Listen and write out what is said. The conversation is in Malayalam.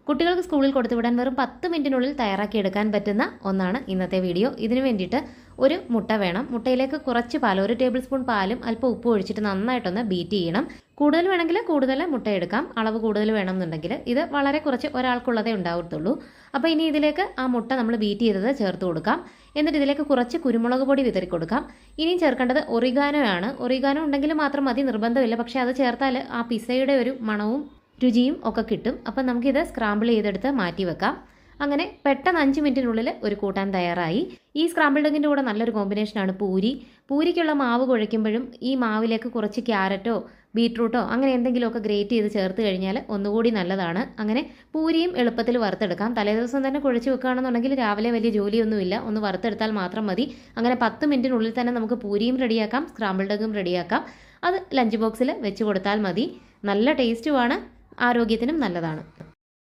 കുട്ടികൾക്ക് സ്കൂളിൽ കൊടുത്തുവിടാൻ വെറും 10 മിനിറ്റിനുള്ളിൽ തയ്യാറാക്കിയെടുക്കാൻ പറ്റുന്ന ഒന്നാണ് ഇന്നത്തെ വീഡിയോ. ഇതിനു വേണ്ടിയിട്ട് ഒരു മുട്ട വേണം. മുട്ടയിലേക്ക് കുറച്ച് പാൽ, 1 ടേബിൾ സ്പൂൺ പാലും അല്പം ഉപ്പും ഒഴിച്ചിട്ട് നന്നായിട്ടൊന്ന് ബീറ്റ് ചെയ്യണം. കൂടുതൽ വേണമെങ്കിൽ കൂടുതൽ മുട്ട എടുക്കാം, അളവ് കൂടുതൽ വേണമെന്നുണ്ടെങ്കിൽ. ഇത് വളരെ കുറച്ച് ഒരാൾക്കുള്ളതേ ഉണ്ടാവത്തുള്ളൂ. അപ്പോൾ ഇനി ഇതിലേക്ക് ആ മുട്ട നമ്മൾ ബീറ്റ് ചെയ്തത് ചേർത്ത് കൊടുക്കാം. എന്നിട്ട് ഇതിലേക്ക് കുറച്ച് കുരുമുളക് പൊടി വിതറി കൊടുക്കാം. ഇനിയും ചേർക്കേണ്ടത് ഒറിഗാനോ ആണ്. ഒറിഗാനോ ഉണ്ടെങ്കിൽ മാത്രം മതി, നിർബന്ധമില്ല. പക്ഷേ അത് ചേർത്താൽ ആ പിസയുടെ ഒരു മണവും രുചിയും ഒക്കെ കിട്ടും. അപ്പം നമുക്കിത് സ്ക്രാമ്പിൾ ചെയ്തെടുത്ത് മാറ്റി വെക്കാം. അങ്ങനെ പെട്ടെന്ന് 5 മിനിറ്റിനുള്ളിൽ ഒരു കൂട്ടാൻ തയ്യാറായി. ഈ സ്ക്രാമ്പിൾഡ് എഗ്ഗിൻ്റെ കൂടെ നല്ലൊരു കോമ്പിനേഷനാണ് പൂരി. പൂരിക്കുള്ള മാവ് കുഴയ്ക്കുമ്പോഴും ഈ മാവിലേക്ക് കുറച്ച് ക്യാരറ്റോ ബീട്രൂട്ടോ അങ്ങനെ എന്തെങ്കിലുമൊക്കെ ഗ്രേറ്റ് ചെയ്ത് ചേർത്ത് കഴിഞ്ഞാൽ ഒന്നുകൂടി നല്ലതാണ്. അങ്ങനെ പൂരിയും എളുപ്പത്തിൽ വറുത്തെടുക്കാം. തലേദിവസം തന്നെ കുഴച്ച് വെക്കുകയാണെന്നുണ്ടെങ്കിൽ രാവിലെ വലിയ ജോലിയൊന്നുമില്ല, ഒന്ന് വറുത്തെടുത്താൽ മാത്രം മതി. അങ്ങനെ 10 മിനിറ്റിനുള്ളിൽ തന്നെ നമുക്ക് പൂരിയും റെഡിയാക്കാം, സ്ക്രാമ്പിൾഡ് എഗ്ഗും റെഡിയാക്കാം. അത് ലഞ്ച് ബോക്സിൽ വെച്ച് കൊടുത്താൽ മതി. നല്ല ടേസ്റ്റുമാണ്, ആരോഗ്യത്തിനും നല്ലതാണ്.